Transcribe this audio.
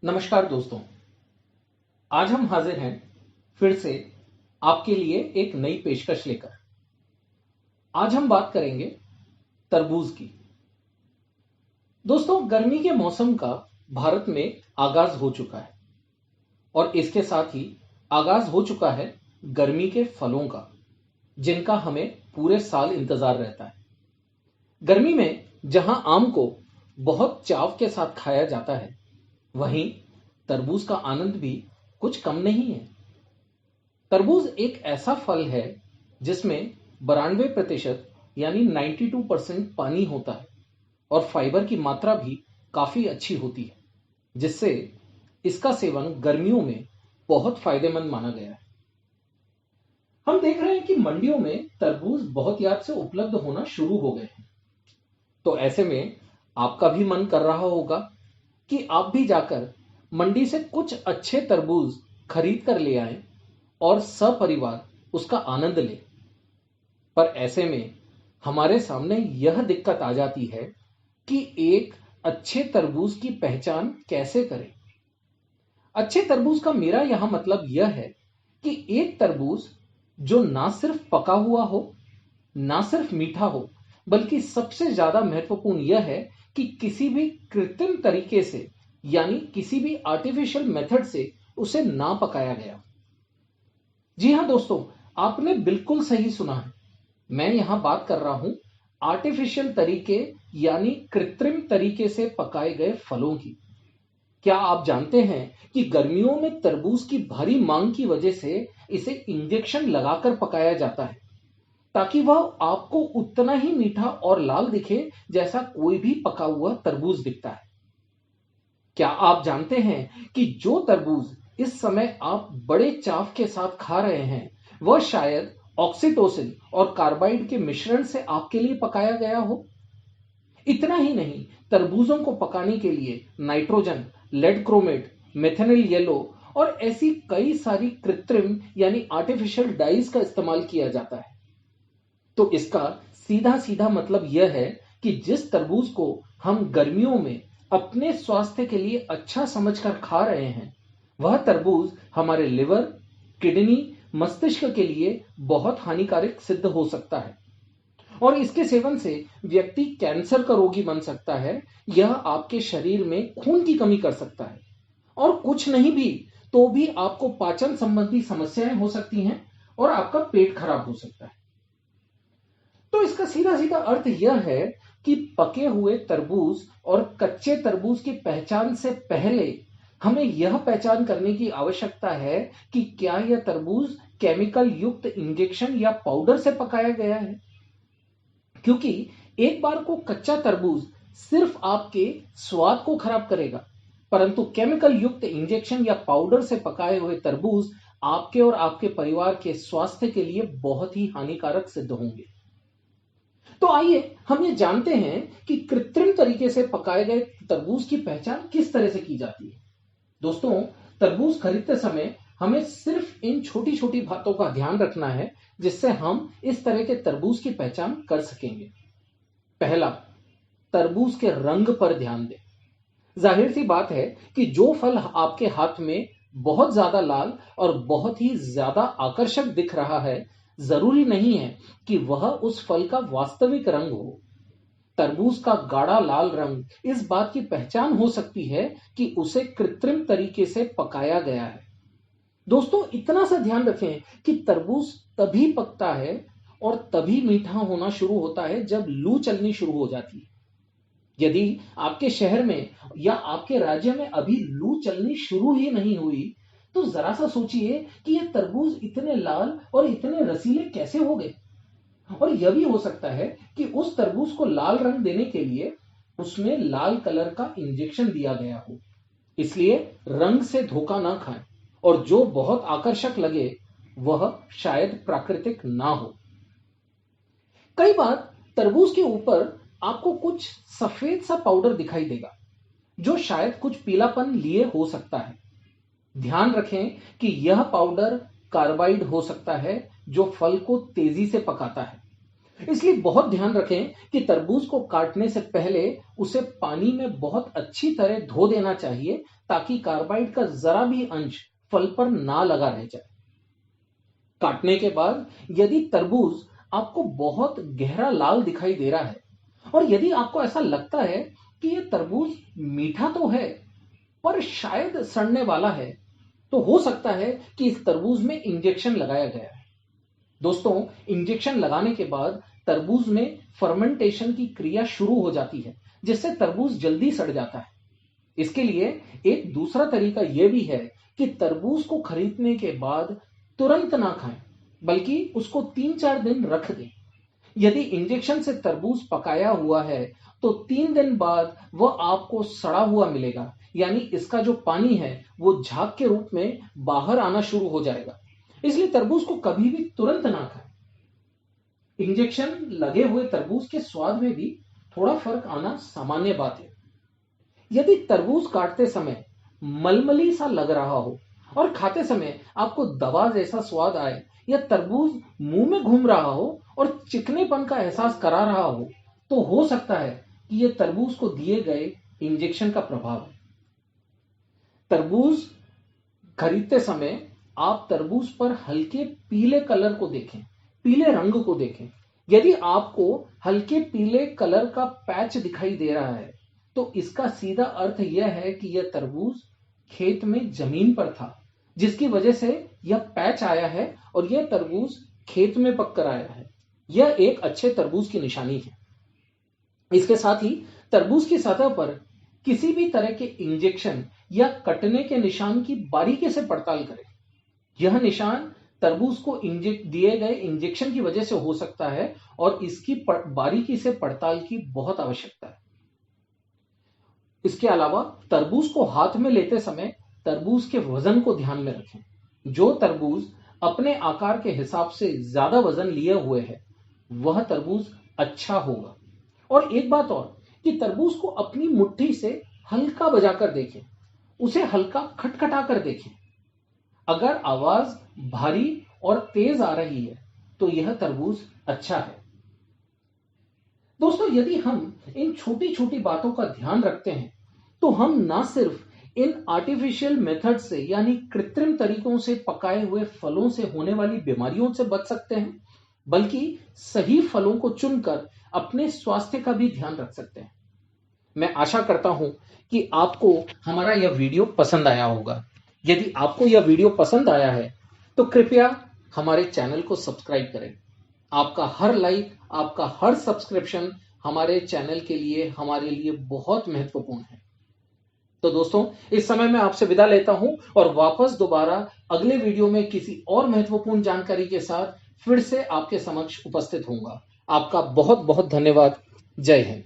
नमस्कार दोस्तों, आज हम हाजिर हैं फिर से आपके लिए एक नई पेशकश लेकर। आज हम बात करेंगे तरबूज की। दोस्तों, गर्मी के मौसम का भारत में आगाज हो चुका है और इसके साथ ही आगाज हो चुका है गर्मी के फलों का, जिनका हमें पूरे साल इंतजार रहता है। गर्मी में जहां आम को बहुत चाव के साथ खाया जाता है, वहीं तरबूज का आनंद भी कुछ कम नहीं है। तरबूज एक ऐसा फल है जिसमें 92% यानी 92% पानी होता है और फाइबर की मात्रा भी काफी अच्छी होती है, जिससे इसका सेवन गर्मियों में बहुत फायदेमंद माना गया है। हम देख रहे हैं कि मंडियों में तरबूज बहुत याद से उपलब्ध होना शुरू हो गए हैं। तो ऐसे में आपका भी मन कर रहा होगा कि आप भी जाकर मंडी से कुछ अच्छे तरबूज खरीद कर ले आएं और सपरिवार उसका आनंद लें। पर ऐसे में हमारे सामने यह दिक्कत आ जाती है कि एक अच्छे तरबूज की पहचान कैसे करें। अच्छे तरबूज का मेरा यहां मतलब यह है कि एक तरबूज जो ना सिर्फ पका हुआ हो, ना सिर्फ मीठा हो, बल्कि सबसे ज्यादा महत्वपूर्ण यह है कि किसी भी कृत्रिम तरीके से यानी किसी भी आर्टिफिशियल मेथड से उसे ना पकाया गया। जी हां दोस्तों, आपने बिल्कुल सही सुना है। मैं यहां बात कर रहा हूं आर्टिफिशियल तरीके यानी कृत्रिम तरीके से पकाए गए फलों की। क्या आप जानते हैं कि गर्मियों में तरबूज की भारी मांग की वजह से इसे इंजेक्शन लगाकर पकाया जाता है, ताकि वह आपको उतना ही मीठा और लाल दिखे जैसा कोई भी पका हुआ तरबूज दिखता है। क्या आप जानते हैं कि जो तरबूज इस समय आप बड़े चाव के साथ खा रहे हैं, वह शायद ऑक्सीटोसिन और कार्बाइड के मिश्रण से आपके लिए पकाया गया हो। इतना ही नहीं, तरबूजों को पकाने के लिए नाइट्रोजन, लेड क्रोमेट, मेथेनिल येलो और ऐसी कई सारी कृत्रिम यानी आर्टिफिशियल डाइज का इस्तेमाल किया जाता है। तो इसका सीधा सीधा मतलब यह है कि जिस तरबूज को हम गर्मियों में अपने स्वास्थ्य के लिए अच्छा समझकर खा रहे हैं, वह तरबूज हमारे लिवर, किडनी, मस्तिष्क के लिए बहुत हानिकारक सिद्ध हो सकता है और इसके सेवन से व्यक्ति कैंसर का रोगी बन सकता है। यह आपके शरीर में खून की कमी कर सकता है और कुछ नहीं भी तो भी आपको पाचन संबंधी समस्याएं हो सकती हैं और आपका पेट खराब हो सकता है। तो इसका सीधा सीधा अर्थ यह है कि पके हुए तरबूज और कच्चे तरबूज की पहचान से पहले हमें यह पहचान करने की आवश्यकता है कि क्या यह तरबूज केमिकल युक्त इंजेक्शन या पाउडर से पकाया गया है। क्योंकि एक बार को कच्चा तरबूज सिर्फ आपके स्वाद को खराब करेगा, परंतु केमिकल युक्त इंजेक्शन या पाउडर से पकाए हुए तरबूज आपके और आपके परिवार के स्वास्थ्य के लिए बहुत ही हानिकारक सिद्ध होंगे। तो आइए हम ये जानते हैं कि कृत्रिम तरीके से पकाए गए तरबूज की पहचान किस तरह से की जाती है। दोस्तों, तरबूज खरीदते समय हमें सिर्फ इन छोटी छोटी बातों का ध्यान रखना है, जिससे हम इस तरह के तरबूज की पहचान कर सकेंगे। पहला, तरबूज के रंग पर ध्यान दें। जाहिर सी बात है कि जो फल आपके हाथ में बहुत ज्यादा लाल और बहुत ही ज्यादा आकर्षक दिख रहा है, जरूरी नहीं है कि वह उस फल का वास्तविक रंग हो। तरबूज का गाढ़ा लाल रंग इस बात की पहचान हो सकती है कि उसे कृत्रिम तरीके से पकाया गया है। दोस्तों, इतना सा ध्यान रखें कि तरबूज तभी पकता है और तभी मीठा होना शुरू होता है जब लू चलनी शुरू हो जाती है। यदि आपके शहर में या आपके राज्य में अभी लू चलनी शुरू ही नहीं हुई, तो जरा सा सोचिए कि ये तरबूज इतने लाल और इतने रसीले कैसे हो गए। और यह भी हो सकता है कि उस तरबूज को लाल रंग देने के लिए उसमें लाल कलर का इंजेक्शन दिया गया हो। इसलिए रंग से धोखा ना खाएं और जो बहुत आकर्षक लगे वह शायद प्राकृतिक ना हो। कई बार तरबूज के ऊपर आपको कुछ सफेद सा पाउडर दिखाई देगा, जो शायद कुछ पीलापन लिए हो सकता है। ध्यान रखें कि यह पाउडर कार्बाइड हो सकता है, जो फल को तेजी से पकाता है। इसलिए बहुत ध्यान रखें कि तरबूज को काटने से पहले उसे पानी में बहुत अच्छी तरह धो देना चाहिए ताकि कार्बाइड का जरा भी अंश फल पर ना लगा रह जाए। काटने के बाद यदि तरबूज आपको बहुत गहरा लाल दिखाई दे रहा है और यदि आपको ऐसा लगता है कि यह तरबूज मीठा तो है पर शायद सड़ने वाला है, तो हो सकता है कि इस तरबूज में इंजेक्शन लगाया गया है। दोस्तों, इंजेक्शन लगाने के बाद तरबूज में फर्मेंटेशन की क्रिया शुरू हो जाती है, जिससे तरबूज जल्दी सड़ जाता है। इसके लिए एक दूसरा तरीका यह भी है कि तरबूज को खरीदने के बाद तुरंत ना खाएं, बल्कि उसको 3-4 दिन रख दें। यदि इंजेक्शन से तरबूज पकाया हुआ है तो 3 दिन बाद वह आपको सड़ा हुआ मिलेगा, यानी इसका जो पानी है वो झाग के रूप में बाहर आना शुरू हो जाएगा। इसलिए तरबूज को कभी भी तुरंत ना खाएं। इंजेक्शन लगे हुए तरबूज के स्वाद में भी थोड़ा फर्क आना सामान्य बात है। यदि तरबूज काटते समय मलमली सा लग रहा हो और खाते समय आपको दवा जैसा स्वाद आए या तरबूज मुंह में घूम रहा हो और चिकनेपन का एहसास करा रहा हो, हो सकता है कि यह तरबूज को दिए गए इंजेक्शन का प्रभाव है। तरबूज खरीदते समय आप तरबूज पर हल्के पीले कलर को देखें, पीले रंग को देखें। यदि आपको हल्के पीले कलर का पैच दिखाई दे रहा है तो इसका सीधा अर्थ यह है कि यह तरबूज खेत में जमीन पर था, जिसकी वजह से यह पैच आया है और यह तरबूज खेत में पककर आया है। यह एक अच्छे तरबूज की निशानी है। इसके साथ ही तरबूज की सतह पर किसी भी तरह के इंजेक्शन या कटने के निशान की बारीकी से पड़ताल करें। यह निशान तरबूज को दिए गए इंजेक्शन की वजह से हो सकता है और इसकी बारीकी से पड़ताल की बहुत आवश्यकता है। इसके अलावा तरबूज को हाथ में लेते समय तरबूज के वजन को ध्यान में रखें। जो तरबूज अपने आकार के हिसाब से ज्यादा वजन लिए हुए है वह तरबूज अच्छा होगा। और एक बात और कि तरबूज को अपनी मुट्ठी से हल्का बजाकर देखें, उसे हल्का खटखटाकर देखें। अगर आवाज भारी और तेज आ रही है तो यह तरबूज अच्छा है। दोस्तों, यदि हम इन छोटी छोटी बातों का ध्यान रखते हैं तो हम ना सिर्फ इन आर्टिफिशियल मेथड से यानी कृत्रिम तरीकों से पकाए हुए फलों से होने वाली बीमारियों से बच सकते हैं, बल्कि सही फलों को चुनकर अपने स्वास्थ्य का भी ध्यान रख सकते हैं। मैं आशा करता हूं कि आपको हमारा यह वीडियो पसंद आया होगा। यदि आपको यह वीडियो पसंद आया है तो कृपया हमारे चैनल को सब्सक्राइब करें। आपका हर लाइक, आपका हर सब्सक्रिप्शन हमारे चैनल के लिए, हमारे लिए बहुत महत्वपूर्ण है। तो दोस्तों, इस समय मैं आपसे विदा लेता हूं और वापस दोबारा अगले वीडियो में किसी और महत्वपूर्ण जानकारी के साथ फिर से आपके समक्ष उपस्थित होऊंगा। आपका बहुत बहुत धन्यवाद। जय हिंद।